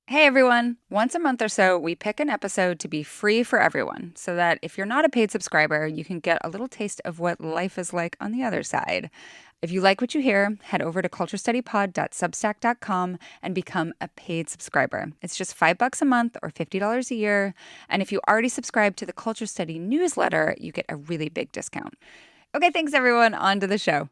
Hey everyone! Once a month or so, we pick an episode to be free for everyone so that if you're not a paid subscriber, you can get a little taste of what life is like on the other side. If you like what you hear, head over to culturestudypod.substack.com and become a paid subscriber. It's just $5 a month or $50 a year. And if you already subscribe to the Culture Study newsletter, you get a really big discount. Okay, thanks everyone. On to the show.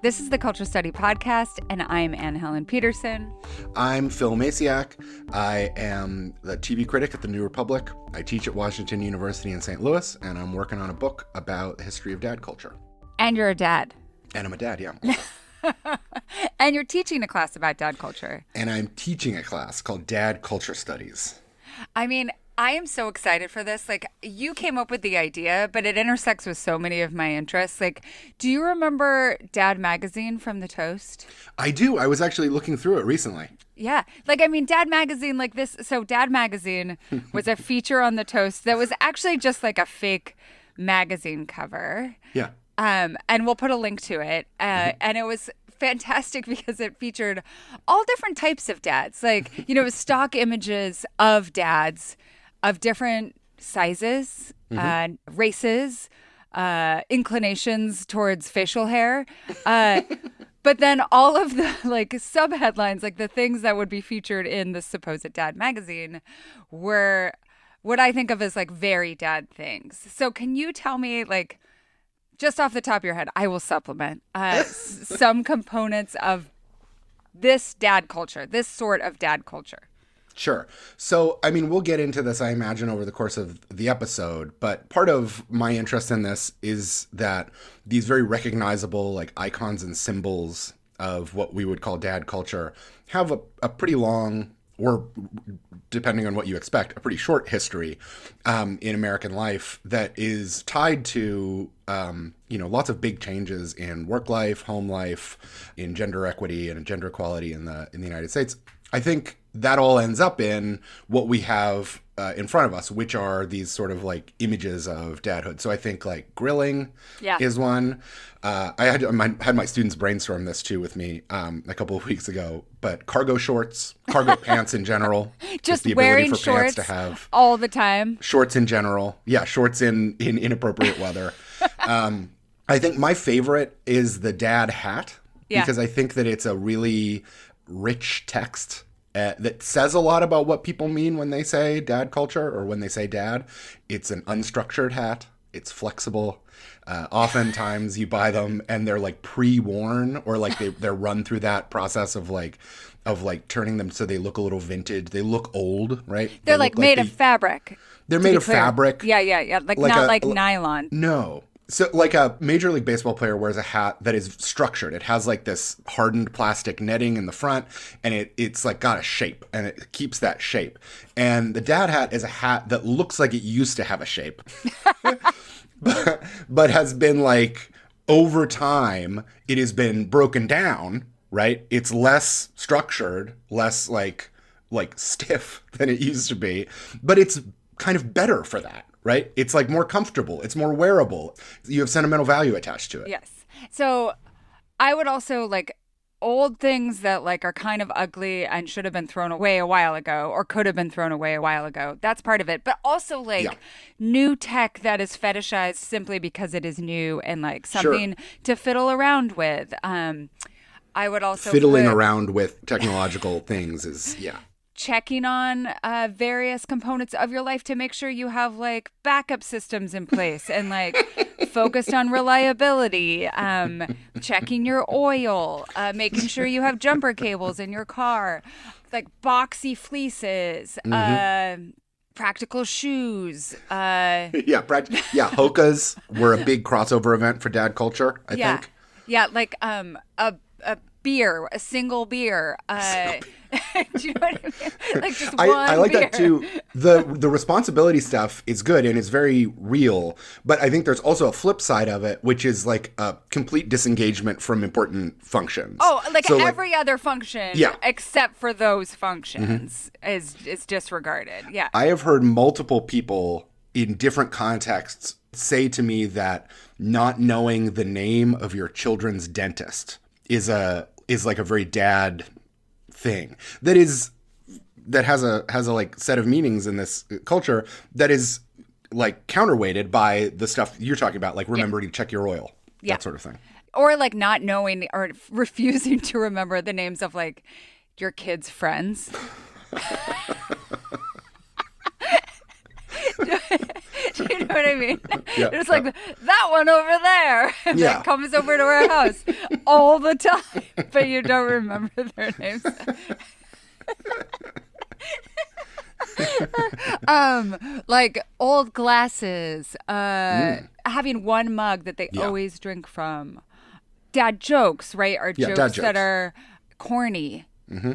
This is the Culture Study Podcast, and I'm Anne Helen Peterson. I'm Phil Maciak. I am the TV critic at the New Republic. I teach at Washington University in St. Louis, and I'm working on a book about the history of dad culture. And you're a dad. And I'm a dad, yeah. And you're teaching a class about dad culture. And I'm teaching a class called Dad Culture Studies. I mean, I am so excited for this. Like, you came up with the idea, but it intersects with so many of my interests. Like, do you remember Dad Magazine from the Toast? I do. I was actually looking through it recently. Yeah. Like, I mean, Dad Magazine, like this. So Dad Magazine was a feature on the Toast that was actually just like a fake magazine cover. Yeah. And we'll put a link to it. And it was fantastic because it featured all different types of dads. Like, you know, it was stock images of dads of different sizes, races, inclinations towards facial hair. But then all of the like sub-headlines, like the things that would be featured in the supposed dad magazine were what I think of as like very dad things. So can you tell me, like, just off the top of your head, I will supplement some components of this dad culture, this sort of dad culture? Sure. So, I mean, we'll get into this, I imagine, over the course of the episode, but part of my interest in this is that these very recognizable, like, icons and symbols of what we would call dad culture have a pretty long, or depending on what you expect, a pretty short history in American life that is tied to, lots of big changes in work life, home life, in gender equity and gender equality in the United States. I think that all ends up in what we have in front of us, which are these sort of like images of dadhood. So I think like grilling is one. I had my students brainstorm this too with me a couple of weeks ago. But cargo shorts, cargo pants in general, just the wearing ability for shorts pants to have all the time. Shorts in general, shorts in inappropriate weather. I think my favorite is the dad hat because I think that it's a really rich text that says a lot about what people mean when they say dad culture or when they say dad. It's an unstructured hat. It's flexible. Oftentimes you buy them and they're like pre-worn or like they're run through that process of turning them so they look a little vintage. They look old, right? They're like made of fabric. They're made of fabric. Yeah. Like not like nylon. No. So like a Major League Baseball player wears a hat that is structured. It has like this hardened plastic netting in the front and it's like got a shape and it keeps that shape. And the dad hat is a hat that looks like it used to have a shape, but has been like over time, it has been broken down, right? It's less structured, less like stiff than it used to be, but it's kind of better for that. Right? It's like more comfortable. It's more wearable. You have sentimental value attached to it. Yes. So I would also like old things that like are kind of ugly and should have been thrown away a while ago or could have been thrown away a while ago. That's part of it. But also like new tech that is fetishized simply because it is new and like something to fiddle around with. I would also fiddling around with technological things is checking on various components of your life to make sure you have like backup systems in place and like focused on reliability, checking your oil, making sure you have jumper cables in your car, like boxy fleeces, practical shoes. Hokas were a big crossover event for dad culture, I think. Yeah, like a beer, a single beer. Do you know what I mean? Like just one I like beer. that too. The responsibility stuff is good and it's very real, but I think there's also a flip side of it, which is like a complete disengagement from important functions. Oh, like so every other function except for those functions is disregarded. Yeah. I have heard multiple people in different contexts say to me that not knowing the name of your children's dentist is like a very dad thing that has a like set of meanings in this culture that is like counterweighted by the stuff you're talking about, like remembering to check your oil, that sort of thing. Or like not knowing or refusing to remember the names of like your kids' friends. Do you know what I mean? Yeah, it's like that one over there that comes over to our house all the time, but you don't remember their names. Like old glasses, having one mug that they always drink from. Dad jokes, right? Are jokes that are corny. Mm-hmm.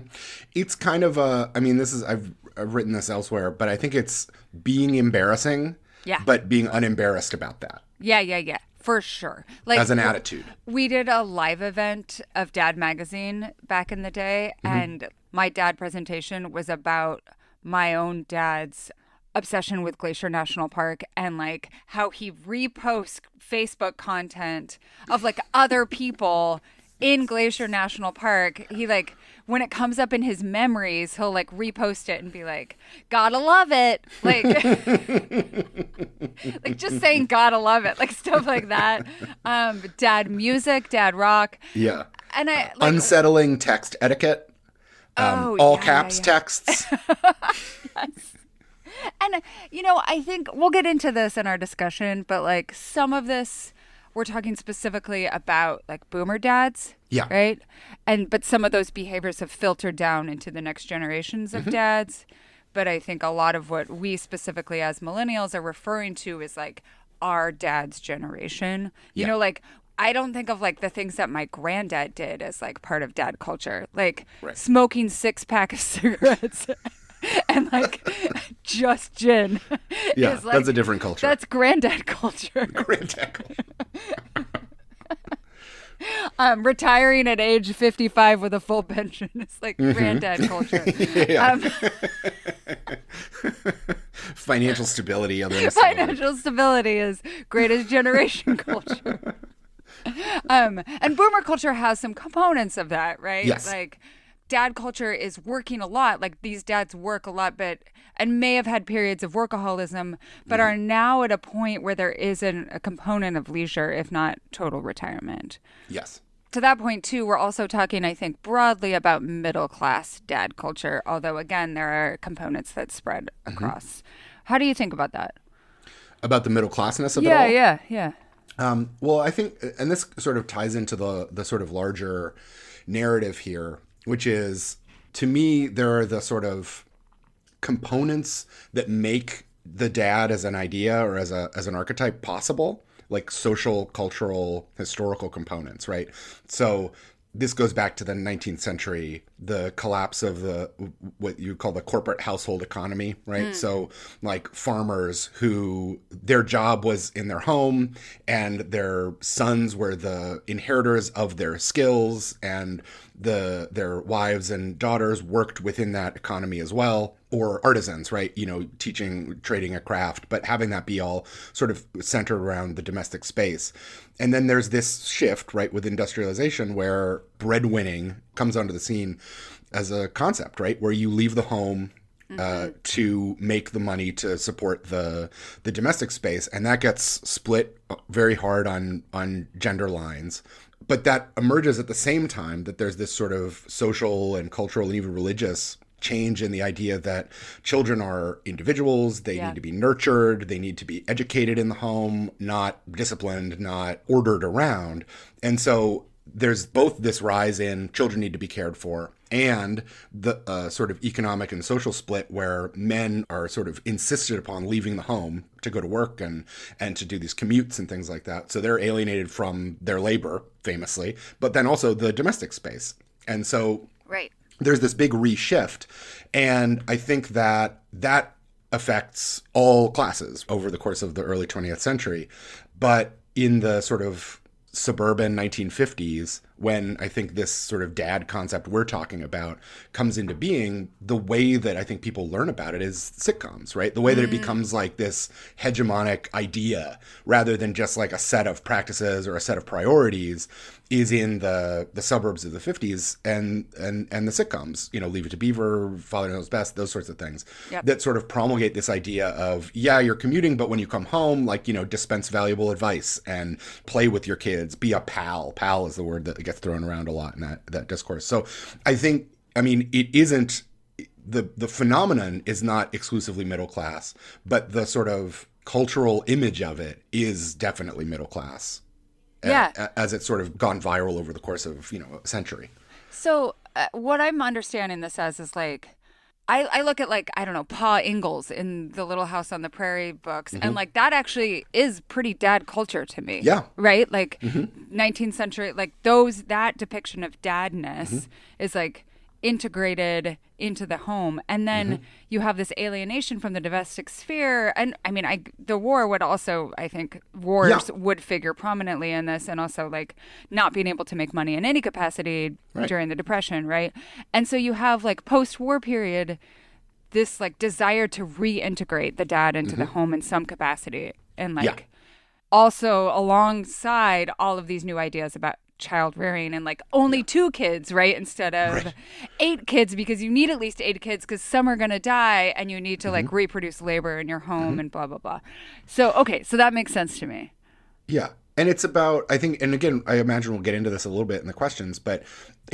It's kind of I've written this elsewhere, but I think it's being embarrassing, but being unembarrassed about that. Yeah, for sure. Like as an attitude. We did a live event of Dad Magazine back in the day, and my dad presentation was about my own dad's obsession with Glacier National Park and like how he reposts Facebook content of like other people in Glacier National Park. He like, when it comes up in his memories, he'll like repost it and be like, gotta love it. Like, like just saying gotta love it, like stuff like that. Dad music, dad rock. Yeah. And I like, unsettling text etiquette. All caps texts. Yes. And, you know, I think we'll get into this in our discussion, but like some of this, we're talking specifically about like boomer dads. Yeah. Right. But some of those behaviors have filtered down into the next generations of dads. But I think a lot of what we specifically as millennials are referring to is like our dad's generation. You know, like I don't think of like the things that my granddad did as like part of dad culture, like smoking 6-pack of cigarettes. And like just gin. Yeah, like, that's a different culture. That's granddad culture. Granddad culture. Retiring at age 55 with a full pension. It's like granddad culture. Financial stability. Financial stability is greatest generation culture. And boomer culture has some components of that, right? Yes. Like dad culture is working a lot. Like these dads work a lot, and may have had periods of workaholism, but are now at a point where there isn't a component of leisure, if not total retirement. Yes. To that point, too, we're also talking, I think, broadly about middle-class dad culture, although, again, there are components that spread across. How do you think about that? About the middle-classness of it all? Yeah. Well, I think, and this sort of ties into the sort of larger narrative here, which is, to me, there are the sort of components that make the dad as an idea or as an archetype possible, like social, cultural, historical components, right? So this goes back to the 19th century, the collapse of what you call the corporate household economy, right? So like farmers who their job was in their home and their sons were the inheritors of their skills, and their wives and daughters worked within that economy as well, or artisans, right? You know, teaching, trading a craft, but having that be all sort of centered around the domestic space. And then there's this shift, right, with industrialization where breadwinning comes onto the scene as a concept, right? Where you leave the home to make the money to support the domestic space. And that gets split very hard on gender lines. But that emerges at the same time that there's this sort of social and cultural and even religious change in the idea that children are individuals, they need to be nurtured, they need to be educated in the home, not disciplined, not ordered around. And so there's both this rise in children need to be cared for and the sort of economic and social split where men are sort of insisted upon leaving the home to go to work and to do these commutes and things like that. So they're alienated from their labor, famously, but then also the domestic space. And so there's this big reshift. And I think that affects all classes over the course of the early 20th century. But in the sort of suburban 1950s, when I think this sort of dad concept we're talking about comes into being, the way that I think people learn about it is sitcoms, right? The way that it becomes like this hegemonic idea rather than just like a set of practices or a set of priorities is in the suburbs of the 50s and the sitcoms, Leave It to Beaver, Father Knows Best, those sorts of things that sort of promulgate this idea of, yeah, you're commuting, but when you come home, like, dispense valuable advice and play with your kids, be a pal. Pal is the word that gets thrown around a lot in that discourse. So I think, it isn't, the phenomenon is not exclusively middle class, but the sort of cultural image of it is definitely middle class. As it's sort of gone viral over the course of, a century. So what I'm understanding this as is like, I look at like, I don't know, Pa Ingalls in the Little House on the Prairie books. And like that actually is pretty dad culture to me. Yeah. Right? Like 19th century, like that depiction of dadness is like integrated into the home. And then you have this alienation from the domestic sphere. And the war would also, I think, wars would figure prominently in this, and also like not being able to make money in any capacity during the Depression, right? And so you have like post-war period, this like desire to reintegrate the dad into the home in some capacity. And like also alongside all of these new ideas about child rearing and like only 2 kids, right? Instead of 8 kids, because you need at least 8 kids because some are going to die and you need to like reproduce labor in your home and blah, blah, blah. So, okay. So that makes sense to me. Yeah. And it's about, I think, and again, I imagine we'll get into this a little bit in the questions, but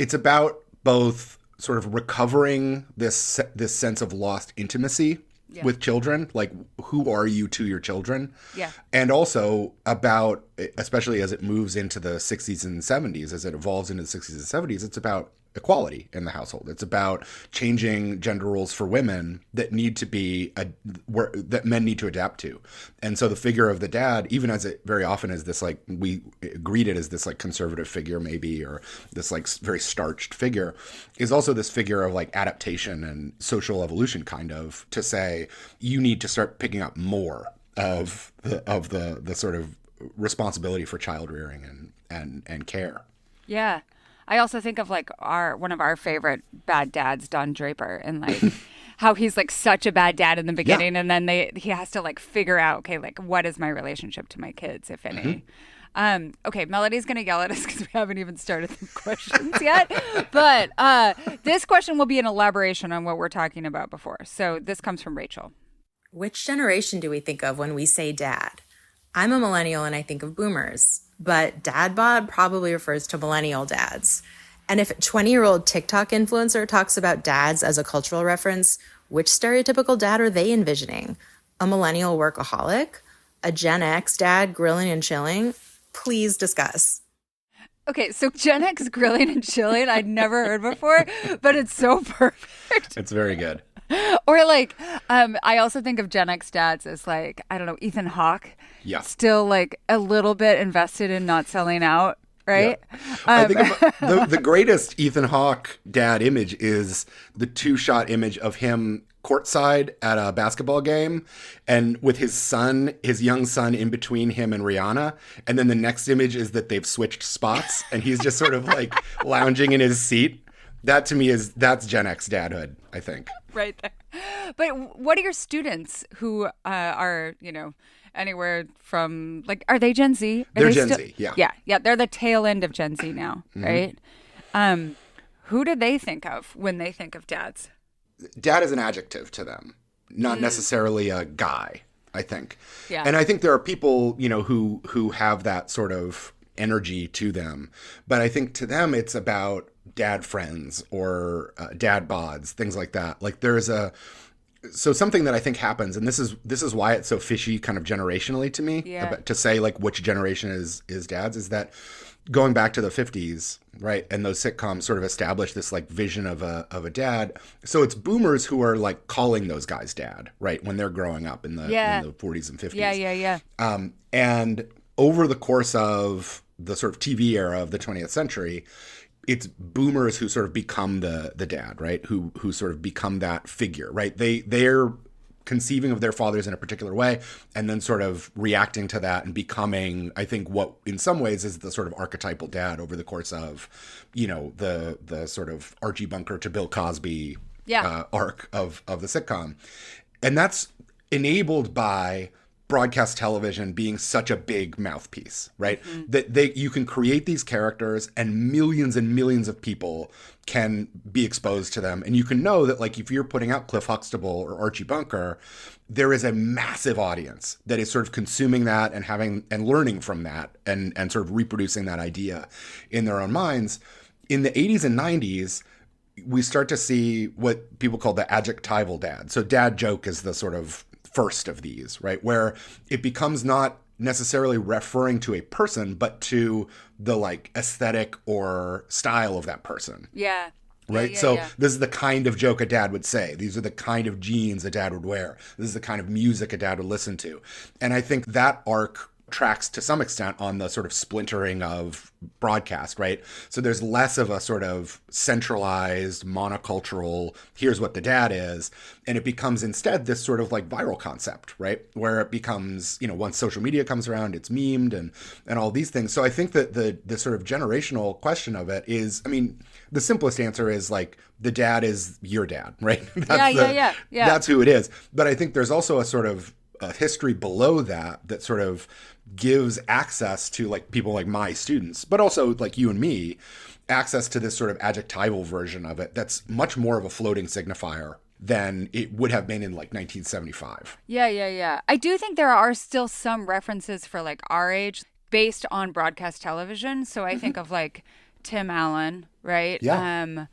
it's about both sort of recovering this sense of lost intimacy with children, like who are you to your children? Yeah. And also about, especially as it moves into the 60s and 70s, as it evolves into the 60s and 70s, it's about equality in the household. It's about changing gender roles for women that need to be that men need to adapt to. And so the figure of the dad, even as it very often is this like, we greet it as this like conservative figure maybe, or this like very starched figure, is also this figure of like adaptation and social evolution, kind of, to say you need to start picking up more of the sort of responsibility for child rearing and care. Yeah. I also think of like one of our favorite bad dads, Don Draper, and like how he's like such a bad dad in the beginning, and then he has to like figure out, okay, like what is my relationship to my kids, if any. Okay, Melody's gonna yell at us because we haven't even started the questions yet, but this question will be an elaboration on what we're talking about before. So this comes from Rachel. Which generation do we think of when we say dad? I'm a millennial and I think of boomers. But dad bod probably refers to millennial dads. And if a 20-year-old TikTok influencer talks about dads as a cultural reference, which stereotypical dad are they envisioning? A millennial workaholic? A Gen X dad grilling and chilling? Please discuss. Okay, so Gen X grilling and chilling I'd never heard before, but it's so perfect. It's very good. Or like, I also think of Gen X dads as like, I don't know, Ethan Hawke. Yeah. Still like a little bit invested in not selling out, right? Yeah. I think the greatest Ethan Hawke dad image is the 2-shot image of him courtside at a basketball game and with his young son in between him and Rihanna. And then the next image is that they've switched spots and he's just sort of like lounging in his seat. That to me that's Gen X dadhood, I think. Right there. But what are your students who are, anywhere from, like, are they Gen Z? They're Gen Z, yeah. Yeah, they're the tail end of Gen Z now, right? Who do they think of when they think of dads? Dad is an adjective to them, not necessarily a guy, I think. Yeah. And I think there are people, who have that sort of energy to them. But I think to them, it's about dad friends or dad bods, things like that. Like so something that I think happens, and this is why it's so fishy kind of generationally to me, to say like which generation is dads, is that going back to the 50s, right? And those sitcoms sort of established this like vision of a dad. So it's boomers who are like calling those guys dad, right? When they're growing up in the 40s and 50s. Yeah. And over the course of the sort of TV era of the 20th century, it's boomers who sort of become the dad, right? Who sort of become that figure, right? They're conceiving of their fathers in a particular way and then sort of reacting to that and becoming, I think, what in some ways is the sort of archetypal dad over the course of, the sort of Archie Bunker to Bill Cosby arc of the sitcom. And that's enabled by broadcast television being such a big mouthpiece, right? That you can create these characters and millions of people can be exposed to them. And you can know that, like, if you're putting out Cliff Huxtable or Archie Bunker, there is a massive audience that is sort of consuming that and having and learning from that and sort of reproducing that idea in their own minds. In the 80s and 90s, we start to see what people call the adjectival dad. So dad joke is the sort of first of these, right? Where it becomes not necessarily referring to a person, but to the like aesthetic or style of that person. Yeah. Right. This is the kind of joke a dad would say. These are the kind of jeans a dad would wear. This is the kind of music a dad would listen to. And I think that arc tracks to some extent on the sort of splintering of broadcast, right? So there's less of a sort of centralized monocultural, here's what the dad is. And it becomes instead this sort of like viral concept, right? Where it becomes, once social media comes around, it's memed and all these things. So I think that the sort of generational question of it is, the simplest answer is like the dad is your dad, right? Yeah. That's who it is. But I think there's also a sort of a history below that sort of gives access to like people like my students, but also like you and me, access to this sort of adjectival version of it that's much more of a floating signifier than it would have been in like 1975. Yeah. I do think there are still some references for like our age based on broadcast television. So I think of like Tim Allen, right? Yeah.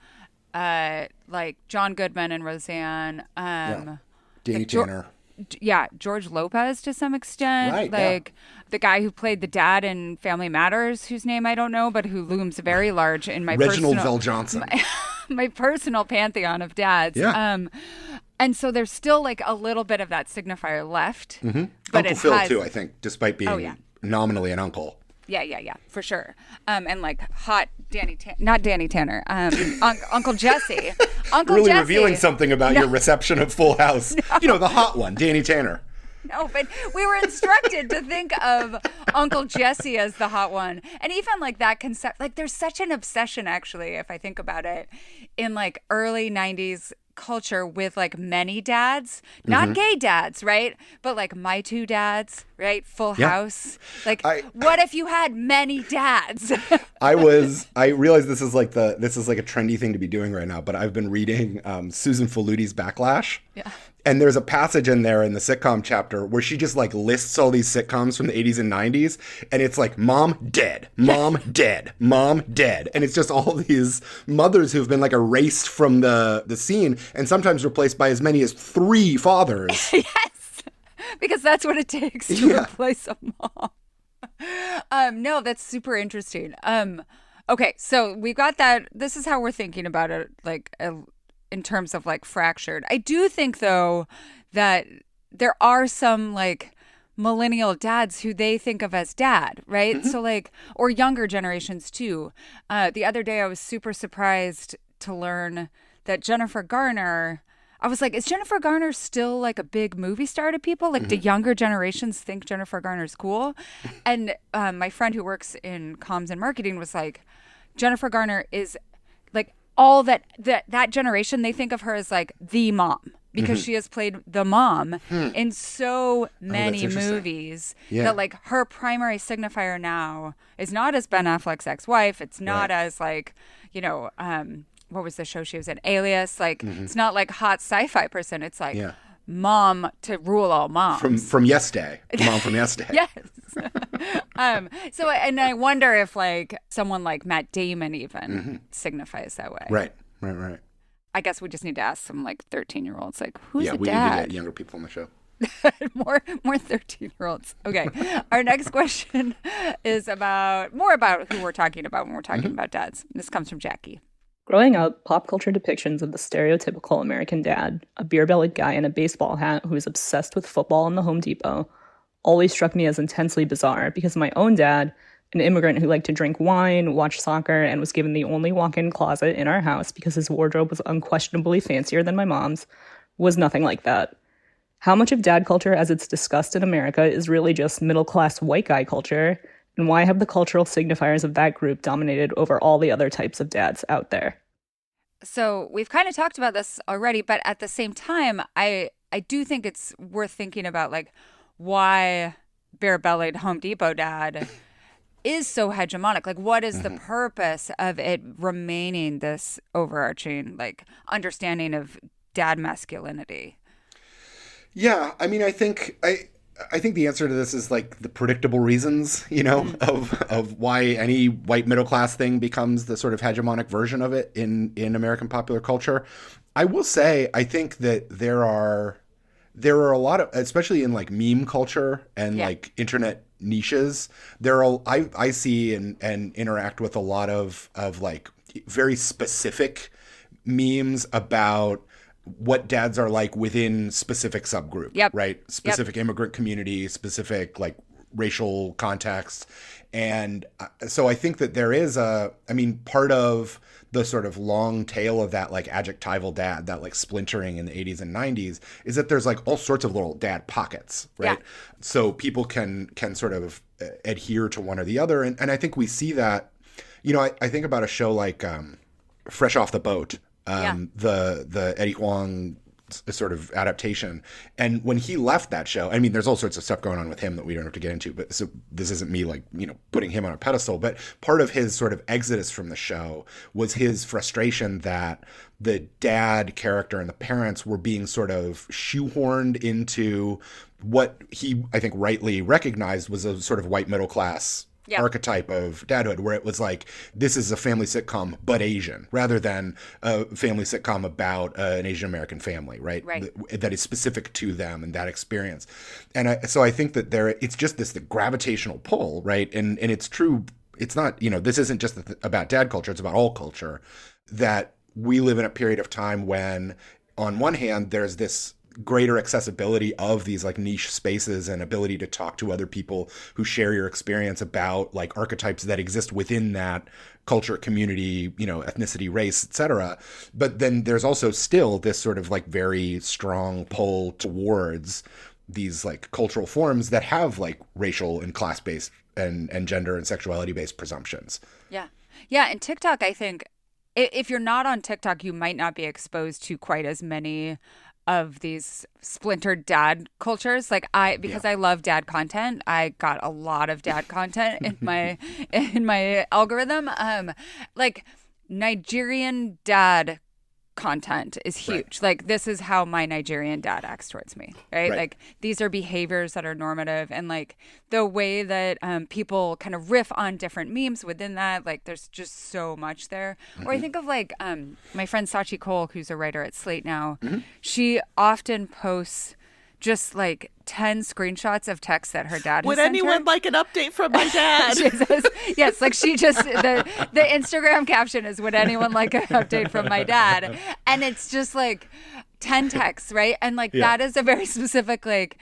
Like John Goodman and Roseanne. Danny Tanner. George Lopez to some extent. Right, the guy who played the dad in Family Matters, whose name I don't know, but who looms very large in my Reginald Vell Johnson. My personal pantheon of dads. Yeah. And so there's still like a little bit of that signifier left. Mm-hmm. But Uncle Phil too, I think, despite being nominally an uncle. Yeah, for sure. And like hot not Danny Tanner, Uncle Jesse. Uncle really Jesse. Revealing something about your reception of Full House. No. The hot one, Danny Tanner. No, but we were instructed to think of Uncle Jesse as the hot one. And even like that concept, like there's such an obsession actually, if I think about it, in like early 90s culture with like many dads, not gay dads, right? But like My Two Dads, right? Full House. Like what if you had many dads? I realize this is like a trendy thing to be doing right now, but I've been reading Susan Faluti's Backlash. Yeah. And there's a passage in there in the sitcom chapter where she just like lists all these sitcoms from the 80s and 90s. And it's like mom dead, mom dead, mom dead. And it's just all these mothers who've been like erased from the scene and sometimes replaced by as many as 3 fathers. Yes, because that's what it takes to replace a mom. No, that's super interesting. Okay, so we've got that. This is how we're thinking about it, like in terms of like fractured. I do think though that there are some like millennial dads who they think of as dad, right? Mm-hmm. So like, or younger generations too. The other day I was super surprised to learn that Jennifer Garner, I was like, is Jennifer Garner still like a big movie star to people? Like, do younger generations think Jennifer Garner's cool? And my friend who works in comms and marketing was like, Jennifer Garner is like all that generation, they think of her as like the mom because she has played the mom in so many movies that like her primary signifier now is not as Ben Affleck's ex-wife. It's not as like, what was the show she was in? Alias. Like, it's not like hot sci-fi person. It's like mom to rule all moms. From Yes Day. Mom from Yes Day. Yes. So, and I wonder if like someone like Matt Damon even signifies that way. Right. I guess we just need to ask some like 13-year-olds, like, who's the we dad? need to get younger people on the show. more 13-year-olds. Okay. Our next question is more about who we're talking about when we're talking about dads. This comes from Jackie. Growing up, pop culture depictions of the stereotypical American dad, a beer-bellied guy in a baseball hat who is obsessed with football in the Home Depot, always struck me as intensely bizarre because my own dad, an immigrant who liked to drink wine, watch soccer, and was given the only walk-in closet in our house because his wardrobe was unquestionably fancier than my mom's, was nothing like that. How much of dad culture as it's discussed in America is really just middle-class white guy culture? And why have the cultural signifiers of that group dominated over all the other types of dads out there? So we've kind of talked about this already, but at the same time, I do think it's worth thinking about like why bare-bellied Home Depot dad is so hegemonic. Like, what is the purpose of it remaining this overarching like understanding of dad masculinity? Yeah, I mean, I think the answer to this is like the predictable reasons, of why any white middle class thing becomes the sort of hegemonic version of it in American popular culture. I will say, I think that there are a lot of, especially in like meme culture and like internet niches, I see and interact with a lot of like very specific memes about what dads are like within specific subgroup, right? Specific immigrant community, specific like racial context. And so I think that there is part of the sort of long tail of that like adjectival dad, that like splintering in the 80s and 90s, is that there's like all sorts of little dad pockets, right? Yeah. So people can sort of adhere to one or the other. And I think we see that, I think about a show like Fresh Off the Boat, the Eddie Huang sort of adaptation. And when he left that show, I mean, there's all sorts of stuff going on with him that we don't have to get into, but so this isn't me like, putting him on a pedestal, but part of his sort of exodus from the show was his frustration that the dad character and the parents were being sort of shoehorned into what he, I think, rightly recognized was a sort of white middle class archetype of dadhood, where it was like, this is a family sitcom but Asian, rather than a family sitcom about an Asian American family, right? That is specific to them and that experience. And so I think that it's just the gravitational pull, right? And it's true. It's not, this isn't just about dad culture. It's about all culture, that we live in a period of time when, on one hand, there's this greater accessibility of these like niche spaces and ability to talk to other people who share your experience about like archetypes that exist within that culture, community, ethnicity, race, etc. But then there's also still this sort of like very strong pull towards these like cultural forms that have like racial and class-based and gender and sexuality-based presumptions. Yeah. Yeah. And TikTok, I think, if you're not on TikTok, you might not be exposed to quite as many of these splintered dad cultures. Like I love dad content, I got a lot of dad content in my algorithm. Like Nigerian dad content is huge. Like, this is how my Nigerian dad acts towards me, right? Like, these are behaviors that are normative, and like the way that people kind of riff on different memes within that, like there's just so much there. Or I think of like my friend Sachi Cole, who's a writer at Slate now. She often posts just like 10 screenshots of texts that her dad Would has sent anyone her. like an update from my dad? She says, yes, like she just, the Instagram caption is, would anyone like an update from my dad? And it's just like 10 texts, right? And like that is a very specific like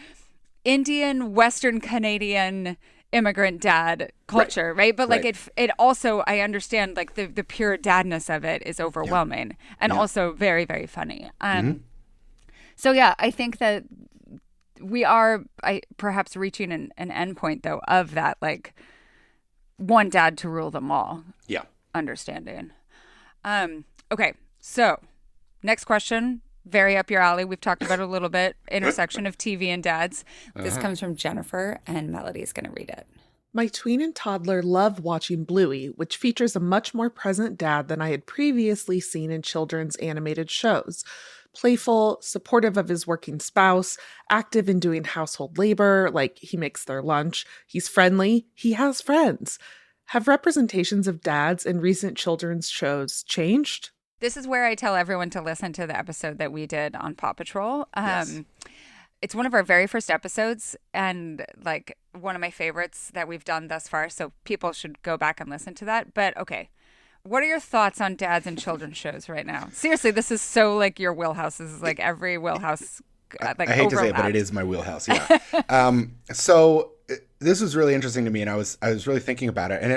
Indian, Western Canadian immigrant dad culture, right? But like it also, I understand like the pure dadness of it is overwhelming and also very, very funny. So yeah, I think that we are perhaps reaching an endpoint, though, of that, like, one dad to rule them all. Yeah. Understanding. Okay, so next question, very up your alley. We've talked about it a little bit, intersection of TV and dads. This comes from Jennifer, and Melody's going to read it. My tween and toddler love watching Bluey, which features a much more present dad than I had previously seen in children's animated shows. Playful, supportive of his working spouse, active in doing household labor, like he makes their lunch. He's friendly. He has friends. Have representations of dads in recent children's shows changed? This is where I tell everyone to listen to the episode that we did on Paw Patrol. Yes. It's one of our very first episodes and like one of my favorites that we've done thus far. So people should go back and listen to that. But okay. What are your thoughts on dads and children's shows right now? Seriously, this is so like your wheelhouse. This is like every wheelhouse. Like, I hate to say it, but it is my wheelhouse. Yeah. So this was really interesting to me, and I was really thinking about it, and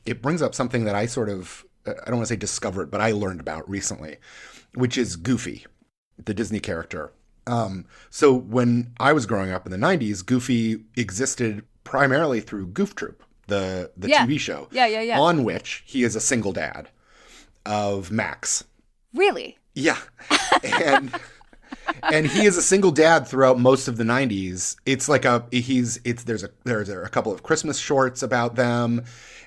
it brings up something that I sort of, I don't want to say discovered, but I learned about recently, which is Goofy, the Disney character. So when I was growing up in the 90s, Goofy existed primarily through Goof Troop, the TV show. Yeah. On which he is a single dad of Max. Really? Yeah. And he is a single dad throughout most of the 90s. It's like there's a couple of Christmas shorts about them,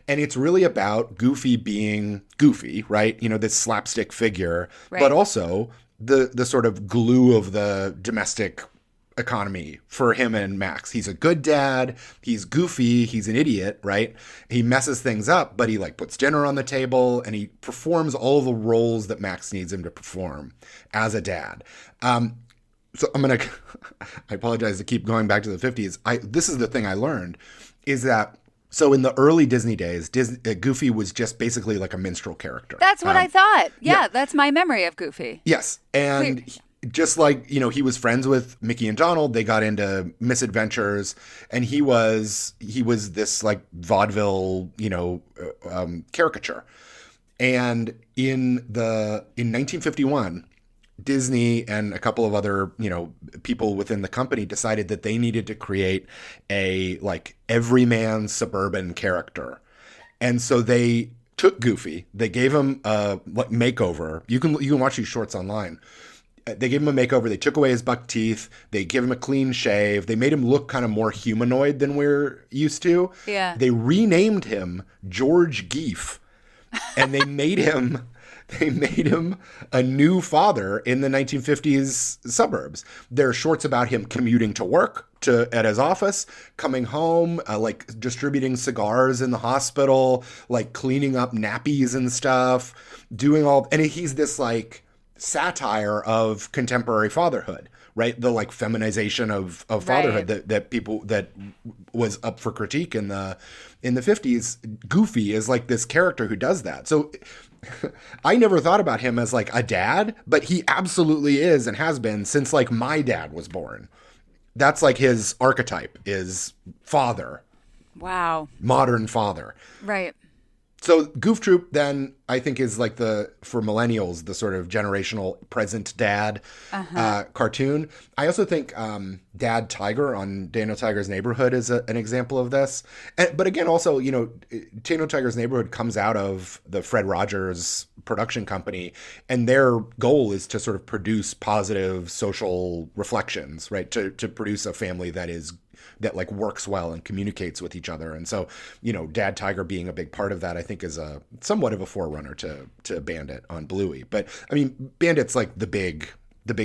and it's really about Goofy being Goofy, right? You know, this slapstick figure, right. But also the sort of glue of the domestic economy for him and Max. He's a good dad. He's goofy. He's an idiot, right? He messes things up, but he like puts dinner on the table and he performs all the roles that Max needs him to perform as a dad. So I apologize to keep going back to the 50s. This is the thing I learned is that, so in the early Disney days, Goofy was just basically like a minstrel character. That's what I thought. Yeah, that's my memory of Goofy. Yes. And just like, you know, he was friends with Mickey and Donald, they got into misadventures, and he was this like vaudeville, you know, caricature. And in 1951, Disney and a couple of other, you know, people within the company decided that they needed to create a like everyman suburban character. And so they took Goofy, they gave him a makeover. You can watch these shorts online. They gave him a makeover. They took away his buck teeth. They gave him a clean shave. They made him look kind of more humanoid than we're used to. Yeah. They renamed him George Geef, and they made him a new father in the 1950s suburbs. There are shorts about him commuting to work, at his office, coming home, like distributing cigars in the hospital, like cleaning up nappies and stuff, and he's this like satire of contemporary fatherhood, right? The like feminization of fatherhood that was up for critique in the 50s. Goofy is like this character who does that. So I never thought about him as like a dad, but he absolutely is and has been since like my dad was born. That's like his archetype is father. Wow. Modern father. Right. So Goof Troop then I think is like for millennials, the sort of generational present dad cartoon. I also think Dad Tiger on Daniel Tiger's Neighborhood is an example of this. But again, also, you know, Daniel Tiger's Neighborhood comes out of the Fred Rogers production company, and their goal is to sort of produce positive social reflections, right? To produce a family that like works well and communicates with each other. And so, you know, Dad Tiger being a big part of that, I think is somewhat of a forerunner to Bandit on Bluey. But I mean, Bandit's like the big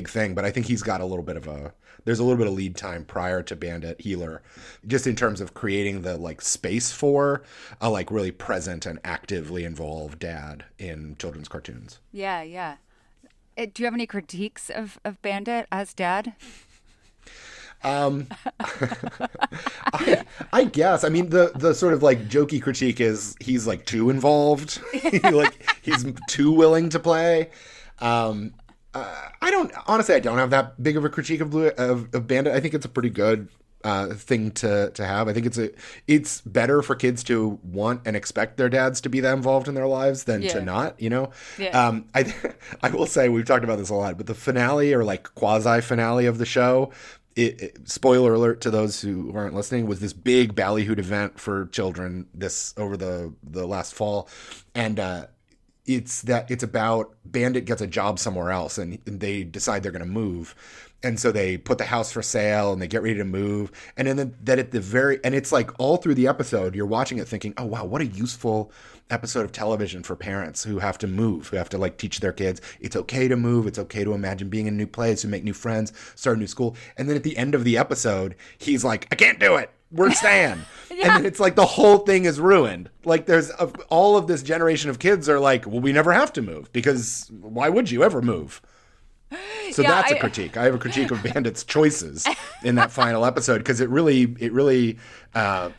thing, but I think he's got there's a little bit of lead time prior to Bandit Healer, just in terms of creating the like space for a like really present and actively involved dad in children's cartoons. Yeah. Do you have any critiques of Bandit as dad? I guess. I mean, the sort of like jokey critique is he's like too involved. He's too willing to play. I don't have that big of a critique of Bandit. I think it's a pretty good thing to have. I think it's better for kids to want and expect their dads to be that involved in their lives than to not, you know? Yeah. I will say, we've talked about this a lot, but the finale or like quasi finale of the show, spoiler alert to those who aren't listening, was this big ballyhooed event for children over the last fall. And, it's about Bandit gets a job somewhere else and they decide they're going to move. And so they put the house for sale and they get ready to move. And then and it's like all through the episode, you're watching it thinking, oh, wow, what a useful episode of television for parents who have to move, who have to like teach their kids. It's okay to move. It's okay to imagine being in a new place, to make new friends, start a new school. And then at the end of the episode, he's like, I can't do it. We're staying. And then it's like the whole thing is ruined. Like there's all of this generation of kids are like, well, we never have to move because why would you ever move? So that's a critique. I have a critique of Bandit's choices in that final episode because it really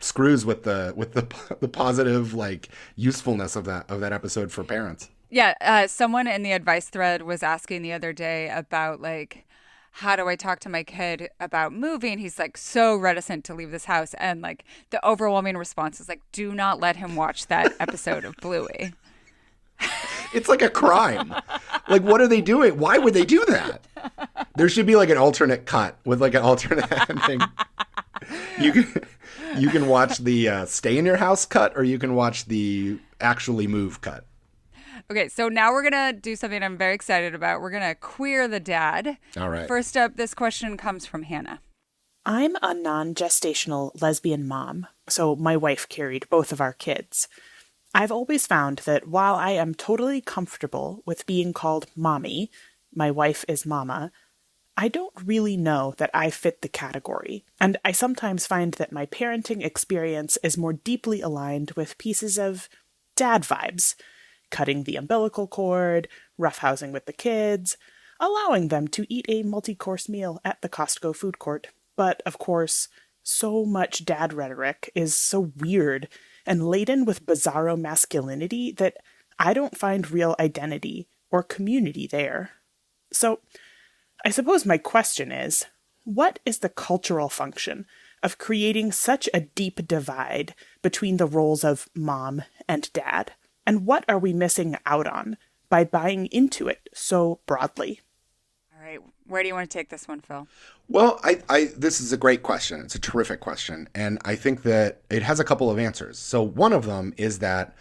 screws with the positive like usefulness of that episode for parents. Yeah, someone in the advice thread was asking the other day about like, how do I talk to my kid about moving? He's like so reticent to leave this house, and like the overwhelming response is like, do not let him watch that episode of Bluey. It's like a crime. Like, what are they doing? Why would they do that? There should be like an alternate cut with like an alternate ending. You can watch the stay in your house cut, or you can watch the actually move cut. Okay, so now we're going to do something I'm very excited about. We're going to queer the dad. All right. First up, this question comes from Hannah. I'm a non-gestational lesbian mom, so my wife carried both of our kids. I've always found that while I am totally comfortable with being called mommy, my wife is mama, I don't really know that I fit the category, and I sometimes find that my parenting experience is more deeply aligned with pieces of dad vibes. Cutting the umbilical cord, roughhousing with the kids, allowing them to eat a multi-course meal at the Costco food court. But, of course, so much dad rhetoric is so weird and laden with bizarro masculinity that I don't find real identity or community there. So, I suppose my question is, what is the cultural function of creating such a deep divide between the roles of mom and dad? And what are we missing out on by buying into it so broadly? All right, where do you want to take this one, Phil? Well, this is a great question. It's a terrific question. And I think that it has a couple of answers. So one of them is that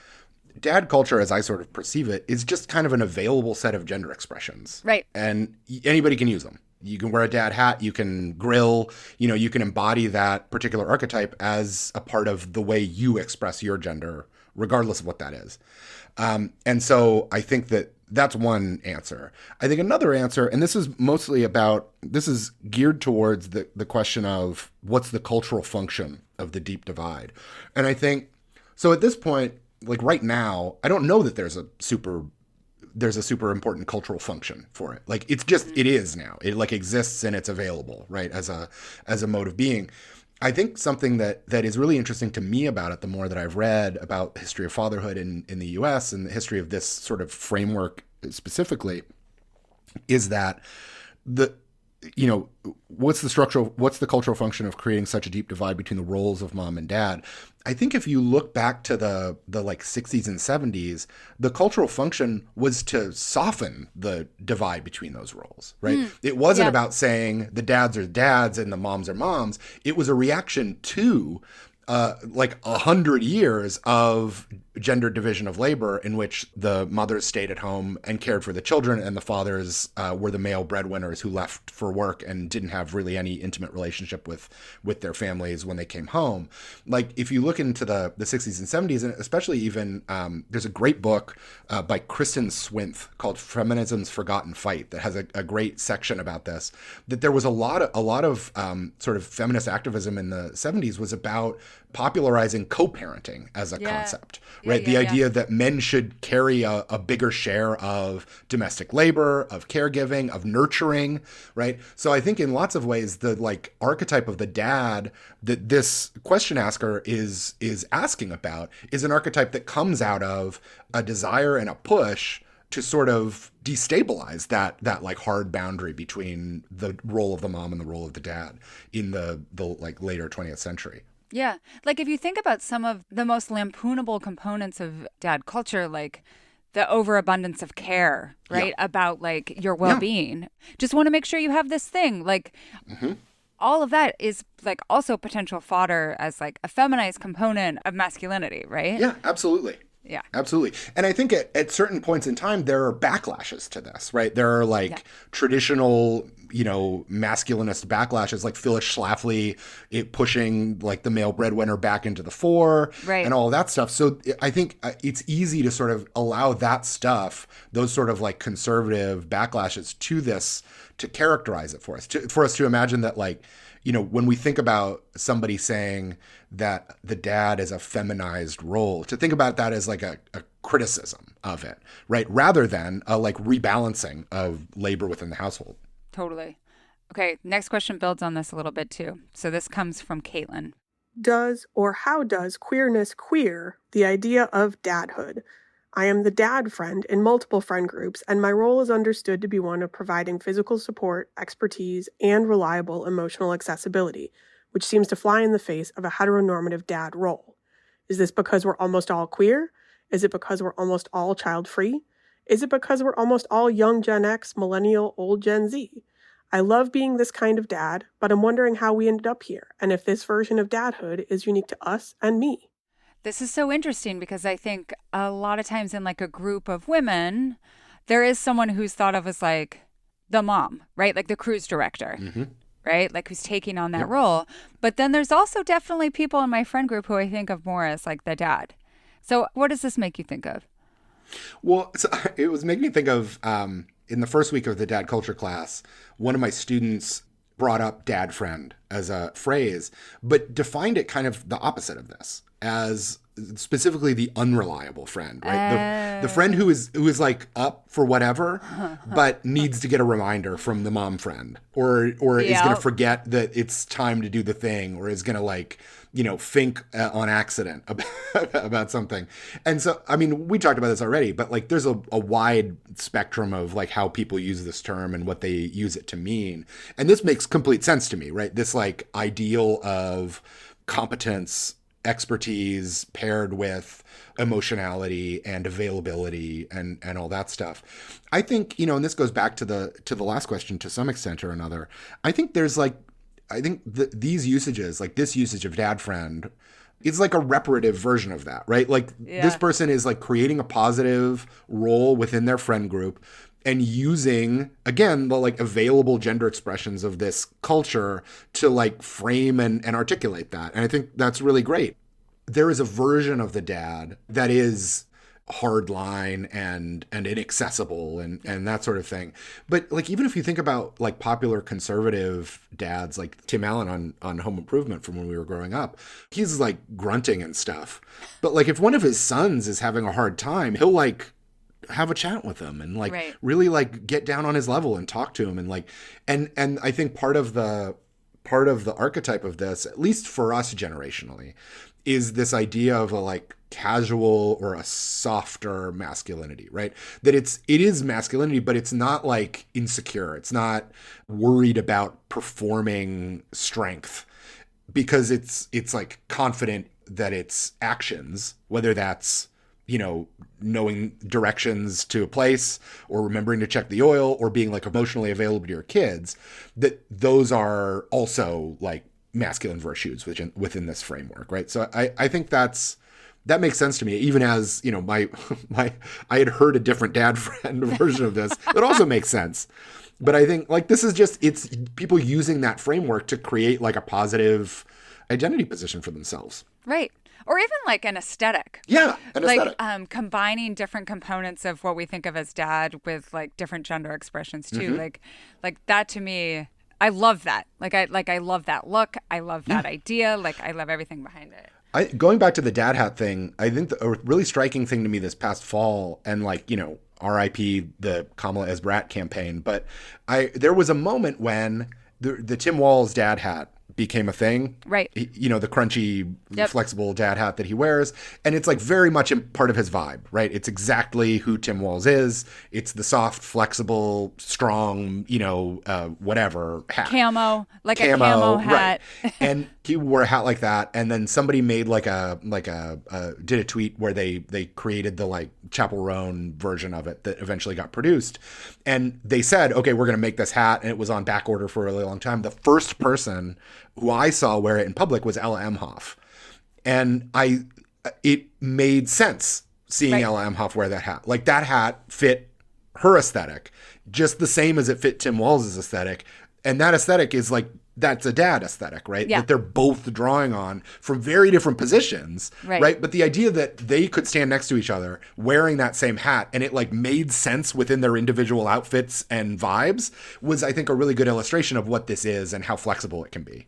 dad culture, as I sort of perceive it, is just kind of an available set of gender expressions. Right. And anybody can use them. You can wear a dad hat, you can grill, you can embody that particular archetype as a part of the way you express your gender, regardless of what that is. And so I think that that's one answer. I think another answer, and this is geared towards the question of what's the cultural function of the deep divide. And I think, so at this point, like right now, I don't know that there's a super important cultural function for it. Like it's just, it is now. It like exists and it's available, right? As a mode of being. I think something that is really interesting to me about it, the more that I've read about the history of fatherhood in the US and the history of this sort of framework specifically, is that what's the cultural function of creating such a deep divide between the roles of mom and dad? I think if you look back to the like 60s and 70s, the cultural function was to soften the divide between those roles, right? It wasn't about saying the dads are dads and the moms are moms. It was a reaction to like 100 years of gender division of labor in which the mothers stayed at home and cared for the children, and the fathers were the male breadwinners who left for work and didn't have really any intimate relationship with their families when they came home. Like if you look into the 60s and 70s, and especially even there's a great book by Kristen Swinth called Feminism's Forgotten Fight that has a great section about this, that there was a lot of sort of feminist activism in the 70s was about popularizing co-parenting as a concept, right? The idea that men should carry a bigger share of domestic labor, of caregiving, of nurturing, right? So I think in lots of ways, the like archetype of the dad that this question asker is asking about is an archetype that comes out of a desire and a push to sort of destabilize that like hard boundary between the role of the mom and the role of the dad in the like later 20th century. Yeah. Like if you think about some of the most lampoonable components of dad culture, like the overabundance of care, right? Yeah. About like your well-being. Yeah. Just want to make sure you have this thing. Like all of that is like also potential fodder as like a feminized component of masculinity, right? Yeah, absolutely. Yeah. Absolutely. And I think at certain points in time, there are backlashes to this, right? There are like traditional, masculinist backlashes, like Phyllis Schlafly pushing like the male breadwinner back into the fore and all of that stuff. So I think it's easy to sort of allow that stuff, those sort of like conservative backlashes to this, to characterize it for us, for us to imagine that like, when we think about somebody saying that the dad is a feminized role, to think about that as like a criticism of it, right? Rather than a like rebalancing of labor within the household. Totally. Okay, next question builds on this a little bit too. So this comes from Caitlin. Does or how does queerness queer the idea of dadhood? I am the dad friend in multiple friend groups, and my role is understood to be one of providing physical support, expertise, and reliable emotional accessibility, which seems to fly in the face of a heteronormative dad role. Is this because we're almost all queer? Is it because we're almost all child-free? Is it because we're almost all young Gen X, millennial, old Gen Z? I love being this kind of dad, but I'm wondering how we ended up here and if this version of dadhood is unique to us and me. This is so interesting because I think a lot of times in like a group of women, there is someone who's thought of as like the mom, right? Like the cruise director, right? Like who's taking on that role. But then there's also definitely people in my friend group who I think of more as like the dad. So what does this make you think of? Well, so it was making me think of in the first week of the dad culture class, one of my students brought up dad friend as a phrase, but defined it kind of the opposite of this, as specifically the unreliable friend, right? The friend who is like up for whatever, but needs to get a reminder from the mom friend, or is going to forget that it's time to do the thing, or is going to like, think on accident about something. And so, I mean, we talked about this already, but like there's a wide spectrum of like how people use this term and what they use it to mean. And this makes complete sense to me, right? This like ideal of competence, expertise paired with emotionality and availability and all that stuff. I think, and this goes back to the last question to some extent or another. I think there's like, these usages, like this usage of dad friend, is like a reparative version of that, right? Like this person is like creating a positive role within their friend group and using, again, the like available gender expressions of this culture to like frame and articulate that. And I think that's really great. There is a version of the dad that is hardline and inaccessible and that sort of thing. But like, even if you think about like popular conservative dads, like Tim Allen on Home Improvement from when we were growing up, he's like grunting and stuff. But like if one of his sons is having a hard time, he'll like have a chat with him and like really like get down on his level and talk to him and like, and I think part of the archetype of this, at least for us generationally, is this idea of a like casual or a softer masculinity, right? That it is masculinity, but it's not like insecure. It's not worried about performing strength because it's like confident that its actions, whether that's, knowing directions to a place or remembering to check the oil or being like emotionally available to your kids, that those are also like masculine virtues within this framework, right? So I think that makes sense to me, even as, my I had heard a different dad friend version of this. It also makes sense. But I think like this is just, it's people using that framework to create like a positive identity position for themselves. Right. Or even like an aesthetic. Yeah, an aesthetic. Like combining different components of what we think of as dad with like different gender expressions too. Like that to me, I love that. I love that look. I love that idea. Like I love everything behind it. Going back to the dad hat thing, I think a really striking thing to me this past fall, and like, R.I.P. the Kamala Esbrat campaign, but there was a moment when the Tim Walz dad hat became a thing. Right. The crunchy, flexible dad hat that he wears. And it's like very much part of his vibe, right? It's exactly who Tim Walz is. It's the soft, flexible, strong, whatever hat. Camo, a camo hat. Right. And he wore a hat like that. And then somebody made did a tweet where they created the like Chapel Roan version of it that eventually got produced. And they said, okay, we're going to make this hat. And it was on back order for a really long time. The first person who I saw wear it in public was Ella Emhoff. And it made sense seeing Ella Emhoff wear that hat. Like that hat fit her aesthetic just the same as it fit Tim Walz's aesthetic. And that aesthetic is like, that's a dad aesthetic, right? Yeah. That they're both drawing on from very different positions, right? But the idea that they could stand next to each other wearing that same hat and it like made sense within their individual outfits and vibes was, I think, a really good illustration of what this is and how flexible it can be.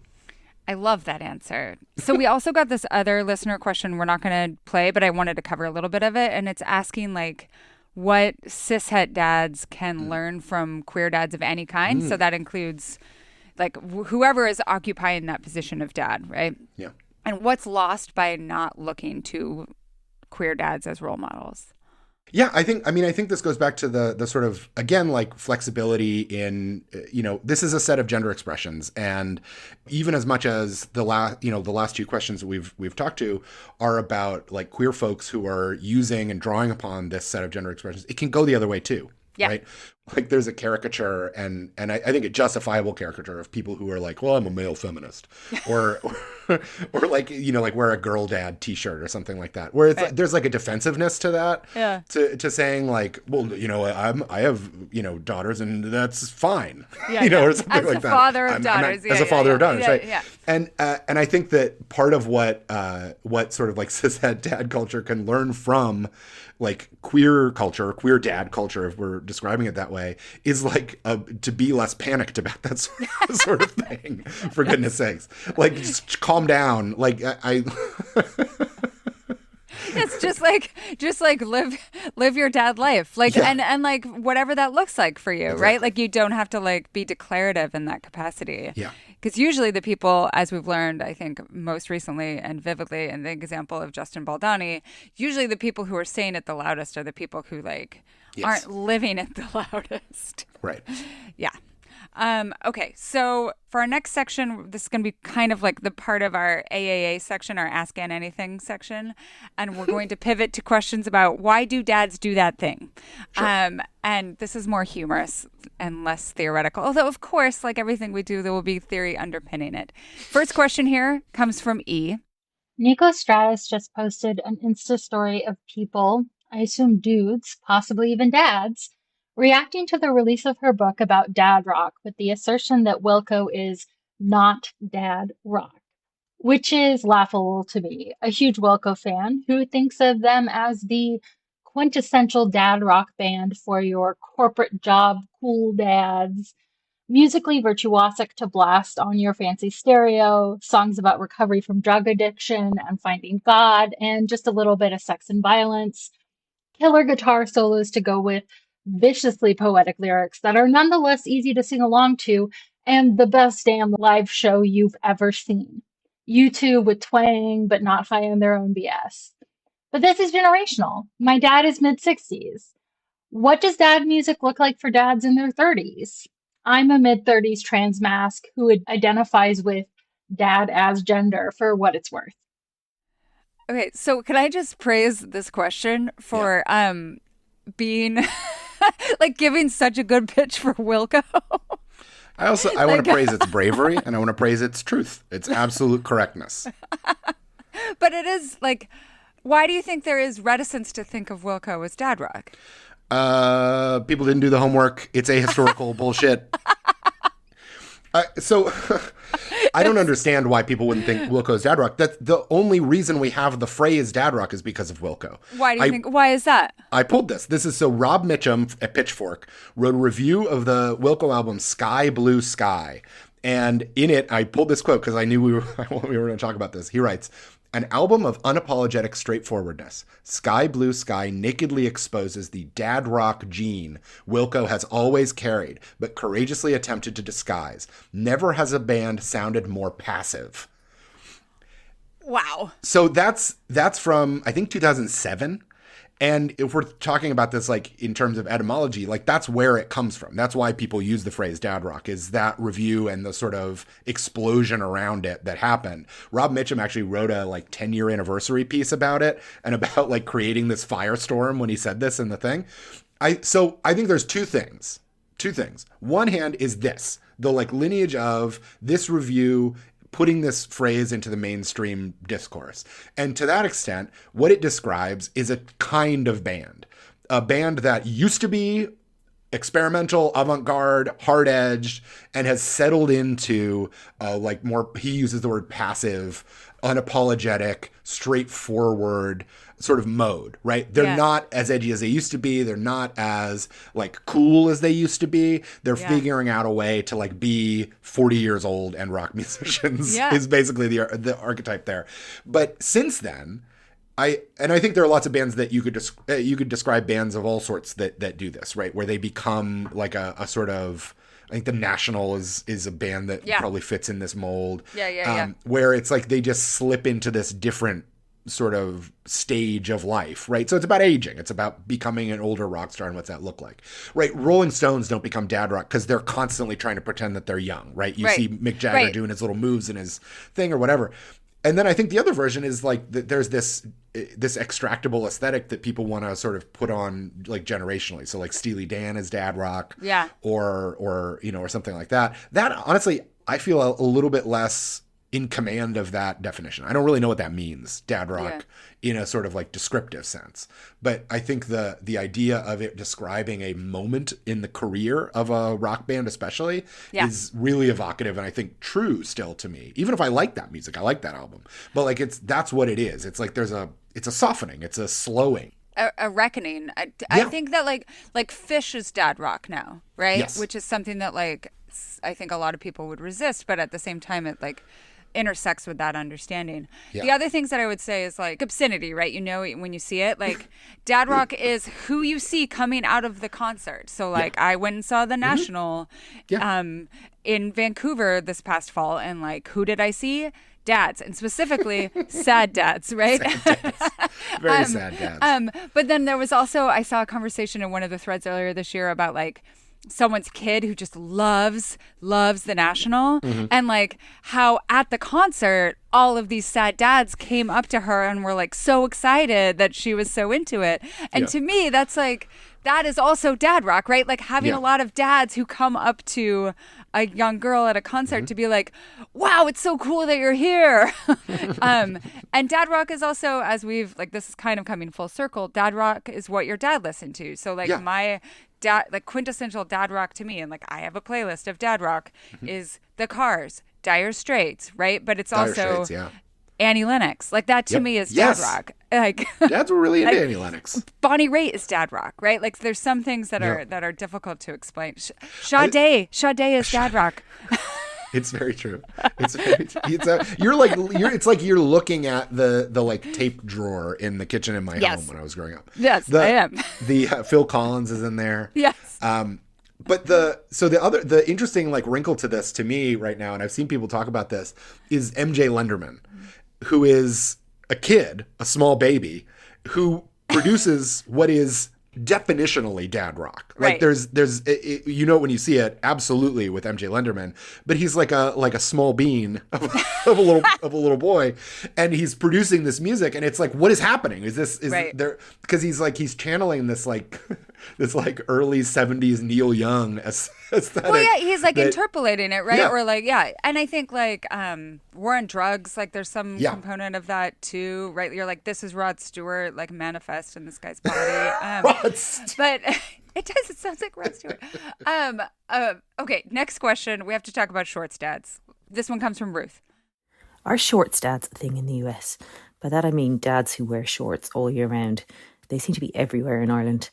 I love that answer. So we also got this other listener question we're not going to play, but I wanted to cover a little bit of it. And it's asking like what cishet dads can learn from queer dads of any kind. So that includes like whoever is occupying that position of dad, right? Yeah. And what's lost by not looking to queer dads as role models? Yeah, I think this goes back to the sort of, again, like flexibility in, this is a set of gender expressions. And even as much as the last two questions that we've talked to are about like queer folks who are using and drawing upon this set of gender expressions, it can go the other way too. Yeah. Right. like there's a caricature and I think a justifiable caricature of people who are like, well, I'm a male feminist, or or like, you know, like wear a girl dad t-shirt or something like that, where it's like, there's like a defensiveness to that, to saying like, well, you know, I have, you know, daughters and that's fine, you know, or something as like that. As a father of daughters, as a father of daughters, right? Yeah. And I think that part of what sort of like cishet dad culture can learn from like queer culture, queer dad culture, if we're describing it that way, is like to be less panicked about that sort of thing, for goodness sakes. Like, just calm down. Like, I It's just like live your dad life. Like, and like whatever that looks like for you, right? Like, you don't have to like be declarative in that capacity. Yeah. Because usually the people, as we've learned, I think most recently and vividly in the example of Justin Baldoni, usually the people who are saying it the loudest are the people who like aren't living it the loudest. Right. Yeah. Okay, so for our next section, this is going to be kind of like the part of our AAA section, our Ask Ann Anything section, and we're going to pivot to questions about why do dads do that thing? Sure. And this is more humorous and less theoretical, although, of course, like everything we do, there will be theory underpinning it. First question here comes from E. Nico Stratus just posted an Insta story of people, I assume dudes, possibly even dads, reacting to the release of her book about dad rock with the assertion that Wilco is not dad rock, which is laughable to me, a huge Wilco fan who thinks of them as the quintessential dad rock band for your corporate job cool dads, musically virtuosic to blast on your fancy stereo, songs about recovery from drug addiction and finding God, and just a little bit of sex and violence, killer guitar solos to go with viciously poetic lyrics that are nonetheless easy to sing along to, and the best damn live show you've ever seen. U2 with twang, but not high on their own BS. But this is generational. My dad is mid-60s. What does dad music look like for dads in their 30s? I'm a mid-30s trans mask who identifies with dad as gender, for what it's worth. Okay, so can I just praise this question for being like giving such a good pitch for Wilco? I want to praise its bravery, and I want to praise its truth, its absolute correctness. But it is like, why do you think there is reticence to think of Wilco as dad rock? People didn't do the homework. It's ahistorical bullshit. So I don't understand why people wouldn't think Wilco's dad rock. That's the only reason we have the phrase dad rock is because of Wilco. Why do you think? Why is that? I pulled this. This is so Rob Mitchum at Pitchfork wrote a review of the Wilco album Sky Blue Sky. And in it, I pulled this quote because I knew we were going to talk about this. He writes, "An album of unapologetic straightforwardness. Sky Blue Sky nakedly exposes the dad rock gene Wilco has always carried, but courageously attempted to disguise. Never has a band sounded more passive." Wow. So that's from, I think, 2007. And if we're talking about this, like, in terms of etymology, like, that's where it comes from. That's why people use the phrase dad rock, is that review and the sort of explosion around it that happened. Rob Mitchum actually wrote a, like, 10-year anniversary piece about it and about, like, creating this firestorm when he said this in the thing. So I think there's two things. One hand is this, the, like, lineage of this review putting this phrase into the mainstream discourse. And to that extent, what it describes is a kind of band. A band that used to be experimental, avant-garde, hard-edged, and has settled into like more, he uses the word passive, unapologetic, straightforward sort of mode, right? They're not as edgy as they used to be. They're not as like cool as they used to be. They're figuring out a way to like be 40 years old and rock musicians is basically the archetype there. But since then, I think there are lots of bands that you could describe bands of all sorts that do this, right? Where they become like a sort of, I think the National is a band that probably fits in this mold. Where it's like they just slip into this different sort of stage of life, right? So it's about aging. It's about becoming an older rock star and what's that look like, right? Rolling Stones don't become dad rock because they're constantly trying to pretend that they're young, right? You see Mick Jagger doing his little moves in his thing or whatever. And then I think the other version is like there's this extractable aesthetic that people want to sort of put on like generationally. So like Steely Dan is dad rock, or or something like that. That honestly, I feel a little bit less in command of that definition. I don't really know what that means, dad rock, in a sort of like descriptive sense. But I think the idea of it describing a moment in the career of a rock band especially is really evocative, and I think true still to me. Even if I like that music, I like that album. But like that's what it is. It's like it's a softening, it's a slowing. A reckoning. I think that like Fish is dad rock now, right? Yes. Which is something that like I think a lot of people would resist, but at the same time it like intersects with that understanding. The other things that I would say is like obscenity, right? You know, when you see it, like dad rock is who you see coming out of the concert. So like I went and saw the National in Vancouver this past fall, and like who did I see? Dads, and specifically sad dads, right? Sad dads. Very sad dads. But then there was also, I saw a conversation in one of the threads earlier this year about like someone's kid who just loves the National, and like how at the concert all of these sad dads came up to her and were like so excited that she was so into it. And to me, that's like, that is also dad rock, right? Like having a lot of dads who come up to a young girl at a concert to be like, wow, it's so cool that you're here. And dad rock is also, as we've like, this is kind of coming full circle, dad rock is what your dad listened to. So like my dad, like quintessential dad rock to me, and like I have a playlist of dad rock, is The Cars, Dire Straits, right? But it's also Annie Lennox. Like that to me is dad rock. Like dads were really into Annie Lennox. Bonnie Raitt is dad rock, right? Like there's some things that are difficult to explain. Sade is dad rock. It's very true. It's like you're looking at the like tape drawer in the kitchen in my home when I was growing up. Yes, I am. The Phil Collins is in there. Yes. But the interesting like wrinkle to this to me right now, and I've seen people talk about this, is MJ Lenderman, who is a kid, a small baby, who produces what is definitionally dad rock. Like there's you know when you see it, absolutely, with MJ Lenderman, but he's like a small bean of a little boy, and he's producing this music, and it's like, what is happening? Is there, because he's channeling this like this like early 70s Neil Young aesthetic. Well, yeah, he's like interpolating it, right? Or like, and I think like War on Drugs, like there's some component of that too, right? You're like, this is Rod Stewart, like manifest in this guy's body. But it sounds like Rod Stewart. Okay, next question. We have to talk about shorts dads. This one comes from Ruth. Are shorts dads a thing in the US? By that I mean dads who wear shorts all year round. They seem to be everywhere in Ireland.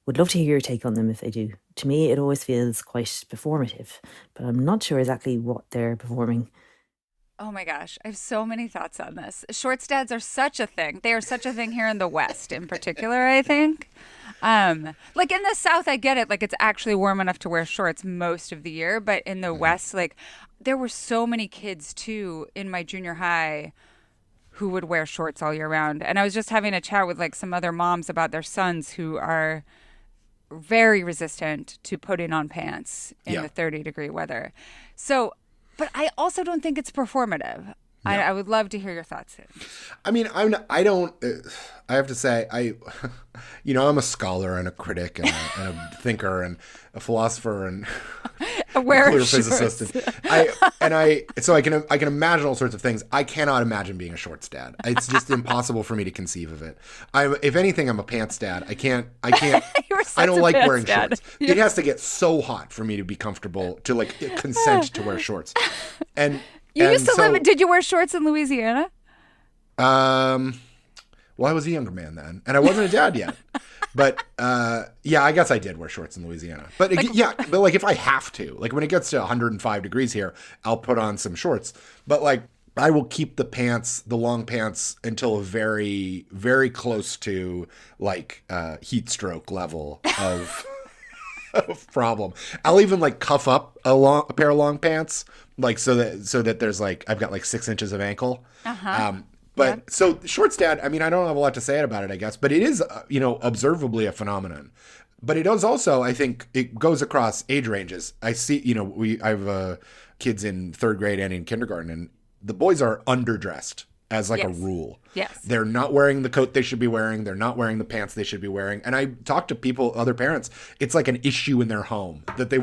Would love to hear your take on them if they do. To me, it always feels quite performative, but I'm not sure exactly what they're performing. Oh my gosh, I have so many thoughts on this. Shorts dads are such a thing. They are such a thing here in the West in particular, I think. Like in the South, I get it. Like it's actually warm enough to wear shorts most of the year. But in the West, like there were so many kids too in my junior high who would wear shorts all year round. And I was just having a chat with like some other moms about their sons who are very resistant to putting on pants in the 30-degree weather. So, but I also don't think it's performative. No. I would love to hear your thoughts. I mean, I have to say, I'm a scholar and a critic and a thinker and a philosopher and a clear physicist. So I can imagine all sorts of things. I cannot imagine being a shorts dad. It's just impossible for me to conceive of it. If anything, I'm a pants dad. I can't. I don't like wearing shorts. It has to get so hot for me to be comfortable to like consent to wear shorts. And you used to live. Did you wear shorts in Louisiana? Well, I was a younger man then, and I wasn't a dad yet. But I guess I did wear shorts in Louisiana. But but like if I have to, like when it gets to 105 degrees here, I'll put on some shorts. But like I will keep the long pants until a very, very close to like heat stroke level of problem. I'll even like cuff up a pair of long pants, like so that there's like I've got like 6 inches of ankle. So shorts dad, I mean, I don't have a lot to say about it, I guess, but it is, observably a phenomenon. But it does also, I think, it goes across age ranges. I see, I have kids in 3rd grade and in kindergarten, and the boys are underdressed as like a Yes. rule. Yes. They're not wearing the coat they should be wearing. They're not wearing the pants they should be wearing. And I talk to people, other parents, it's like an issue in their home that they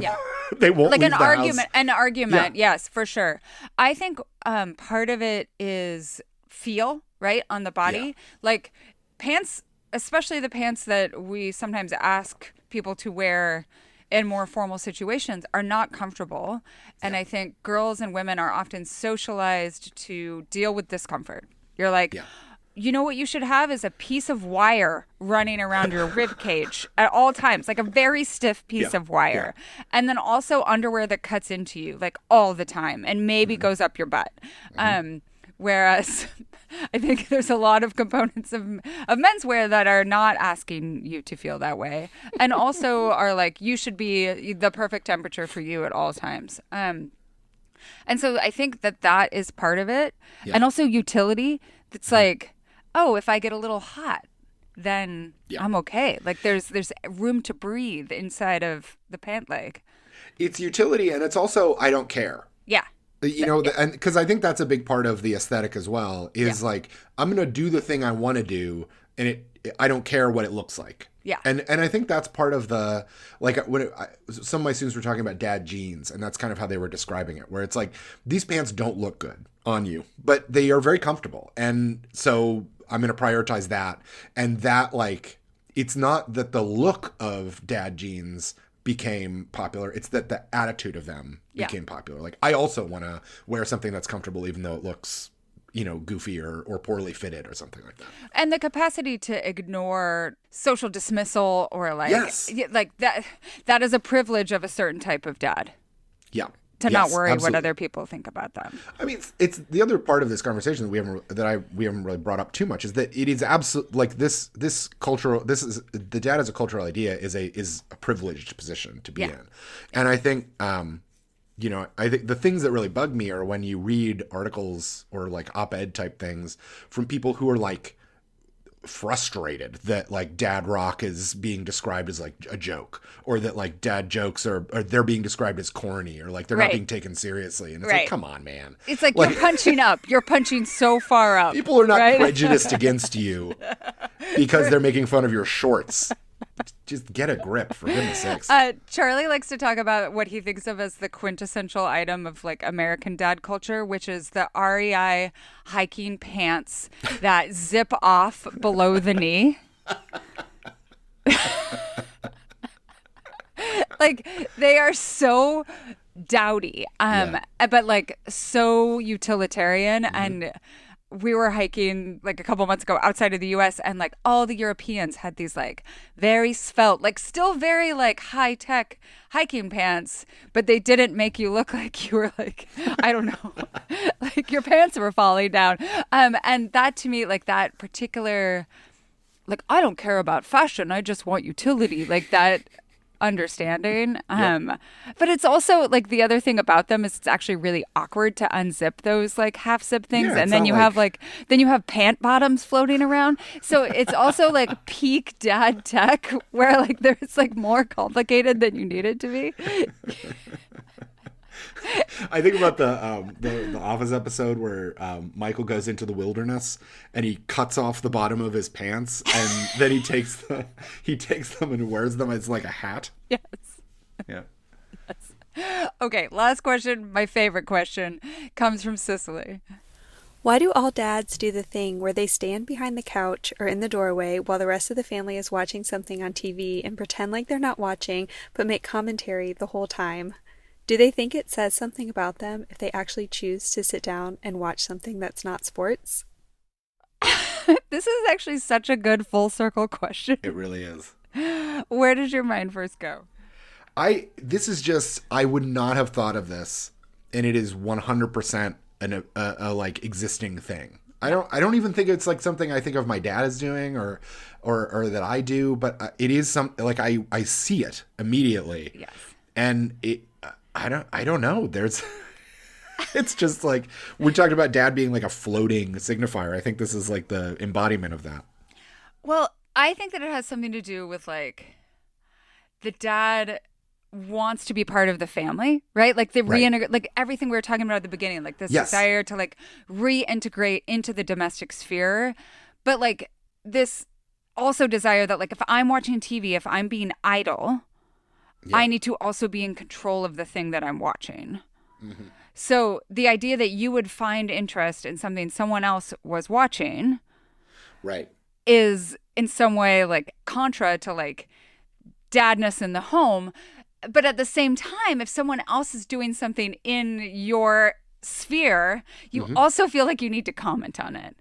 they won't like leave an the argument. house. An argument, yes, for sure. I think part of it is feel, right, on the body. Yeah. Like pants, especially the pants that we sometimes ask people to wear in more formal situations, are not comfortable. And I think girls and women are often socialized to deal with discomfort. You're like, you know what you should have is a piece of wire running around your rib cage at all times, like a very stiff piece of wire. And then also underwear that cuts into you like all the time and maybe goes up your butt. Whereas I think there's a lot of components of menswear that are not asking you to feel that way, and also are like, you should be the perfect temperature for you at all times. And so I think that is part of it. And also utility. It's like, oh, if I get a little hot, then I'm okay. Like there's room to breathe inside of the pant leg. It's utility, and it's also I don't care. Yeah. You know, and because I think that's a big part of the aesthetic as well, is like, I'm going to do the thing I want to do, and I don't care what it looks like. Yeah. And I think that's part of the, like, some of my students were talking about dad jeans, and that's kind of how they were describing it, where it's like, these pants don't look good on you, but they are very comfortable. And so I'm going to prioritize that. And that, like, it's not that the look of dad jeans became popular, it's that the attitude of them became popular. Like, I also want to wear something that's comfortable even though it looks, you know, goofy or poorly fitted or something like that. And the capacity to ignore social dismissal or like like that is a privilege of a certain type of dad. Yeah. To not worry what other people think about them. I mean, it's the other part of this conversation that we haven't really brought up too much, is that it is like this the dad as a cultural idea is a privileged position to be in. And I think you know, I think the things that really bug me are when you read articles or like op-ed type things from people who are like frustrated that like dad rock is being described as like a joke, or that like dad jokes are they're being described as corny, or like they're not being taken seriously. And it's like, come on, man. It's like you're punching up. You're punching so far up. People are not prejudiced against you because they're making fun of your shorts. Just get a grip, for goodness sakes. Charlie likes to talk about what he thinks of as the quintessential item of like American dad culture, which is the REI hiking pants that zip off below the knee. Like they are so dowdy, but like so utilitarian. And we were hiking like a couple months ago outside of the US, and like all the Europeans had these like very svelte, like still very like high tech hiking pants, but they didn't make you look like you were like, I don't know, like your pants were falling down. And that to me, like that particular, like, I don't care about fashion, I just want utility, like that understanding. But it's also like the other thing about them is it's actually really awkward to unzip those like half zip things, and then you have pant bottoms floating around. So it's also like peak dad tech where like there's like more complicated than you need it to be. I think about the Office episode where Michael goes into the wilderness and he cuts off the bottom of his pants, and then he takes them and wears them as like a hat. Yes. Yeah. Yes. Okay, last question. My favorite question comes from Cicely. Why do all dads do the thing where they stand behind the couch or in the doorway while the rest of the family is watching something on TV and pretend like they're not watching but make commentary the whole time? Do they think it says something about them if they actually choose to sit down and watch something that's not sports? This is actually such a good full circle question. It really is. Where did your mind first go? I would not have thought of this, and it is 100% a like existing thing. I don't even think it's like something I think of my dad as doing or that I do, but it is something like I see it immediately. Yes. And I don't know. There's it's just like we talked about dad being like a floating signifier. I think this is like the embodiment of that. Well, I think that it has something to do with like the dad wants to be part of the family, right? Like the reintegrate, like everything we were talking about at the beginning, like this desire to like reintegrate into the domestic sphere. But like this also desire that like if I'm watching TV, if I'm being idle, I need to also be in control of the thing that I'm watching. Mm-hmm. So the idea that you would find interest in something someone else was watching is in some way like contra to like dadness in the home. But at the same time, if someone else is doing something in your sphere, you also feel like you need to comment on it.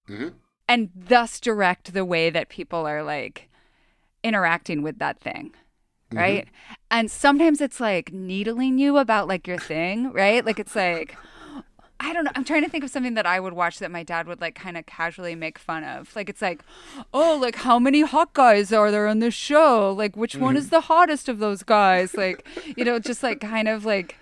Mm-hmm. And thus direct the way that people are like interacting with that thing. Right. Mm-hmm. And sometimes it's like needling you about like your thing. Right. Like it's like, I don't know. I'm trying to think of something that I would watch that my dad would like kind of casually make fun of. Like it's like, oh, like how many hot guys are there on this show? Like which one is the hottest of those guys? Like, you know, just like kind of like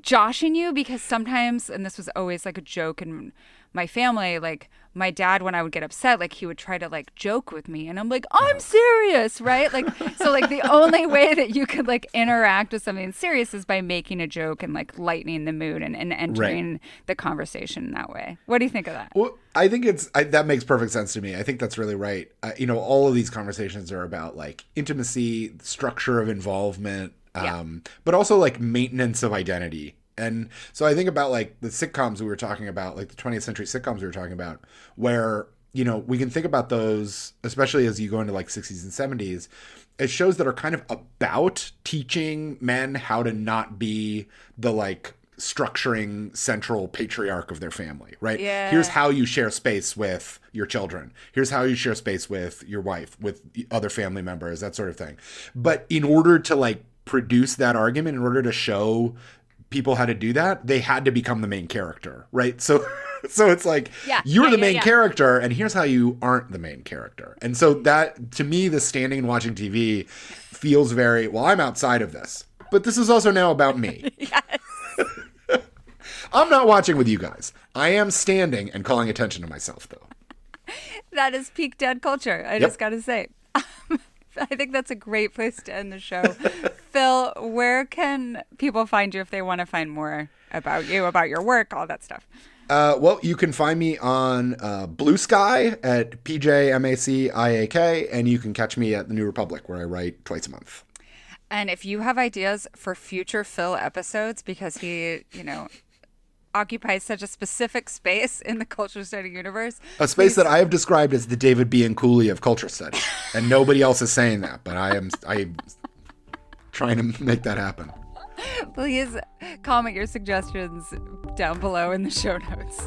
joshing you, because sometimes, and this was always like a joke in my family, like my dad, when I would get upset, like he would try to like joke with me, and I'm like, I'm serious, right? Like, so like the only way that you could like interact with something serious is by making a joke and like lightening the mood and entering the conversation in that way. What do you think of that? Well, I think that makes perfect sense to me. I think that's really right. You know, all of these conversations are about like intimacy, structure of involvement, but also like maintenance of identity. And so I think about like the sitcoms we were talking about, like the 20th century sitcoms we were talking about, where, you know, we can think about those, especially as you go into like 60s and 70s, as shows that are kind of about teaching men how to not be the like structuring central patriarch of their family, right? Yeah. Here's how you share space with your children. Here's how you share space with your wife, with other family members, that sort of thing. But in order to like produce that argument, in order to show people how to do that, they had to become the main character, right? So it's like you're the main character, and here's how you aren't the main character. And so that, to me, the standing and watching TV feels very, well, I'm outside of this, but this is also now about me. Yes. I'm not watching with you guys. I am standing and calling attention to myself, though. That is peak dad culture. I just got to say. I think that's a great place to end the show. Phil, where can people find you if they want to find more about you, about your work, all that stuff? Well, you can find me on Blue Sky at PJMACIAK, and you can catch me at The New Republic, where I write twice a month. And if you have ideas for future Phil episodes, because he, you know, occupies such a specific space in the culture study universe. A space that I have described as the David B. and Cooley of culture study. And nobody else is saying that, but I am trying to make that happen. Please comment your suggestions down below in the show notes.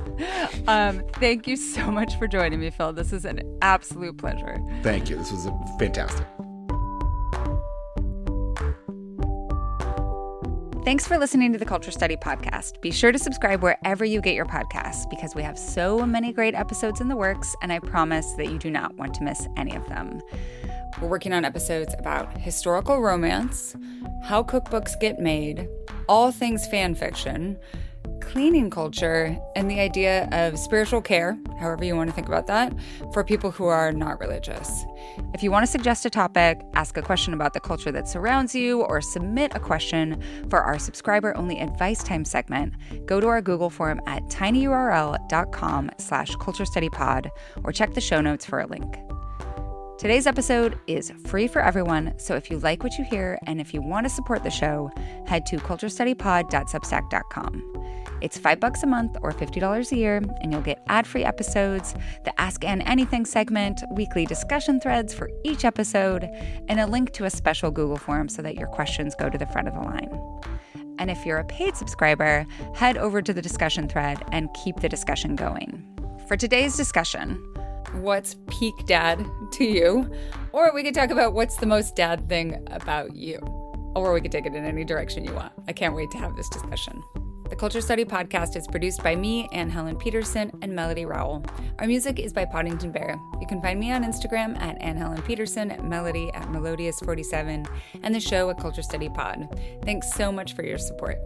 Thank you so much for joining me, Phil. This is an absolute pleasure. Thank you. This was fantastic. Thanks for listening to the Culture Study Podcast. Be sure to subscribe wherever you get your podcasts, because we have so many great episodes in the works, and I promise that you do not want to miss any of them. We're working on episodes about historical romance, how cookbooks get made, all things fan fiction, cleaning culture, and the idea of spiritual care, however you want to think about that, for people who are not religious. If you want to suggest a topic, ask a question about the culture that surrounds you, or submit a question for our subscriber-only advice time segment, go to our Google form at tinyurl.com/culturestudypod, or check the show notes for a link. Today's episode is free for everyone, so if you like what you hear and if you want to support the show, head to culturestudypod.substack.com. It's $5 a month or $50 a year, and you'll get ad-free episodes, the Ask Ann Anything segment, weekly discussion threads for each episode, and a link to a special Google form so that your questions go to the front of the line. And if you're a paid subscriber, head over to the discussion thread and keep the discussion going. For today's discussion, what's peak dad to you? Or we could talk about what's the most dad thing about you. Or we could take it in any direction you want. I can't wait to have this discussion. The Culture Study Podcast is produced by me, Anne Helen Peterson, and Melody Rowell. Our music is by Poddington Bear. You can find me on Instagram at Anne Helen Peterson, Melody at Melodious47, and the show at Culture Study Pod. Thanks so much for your support.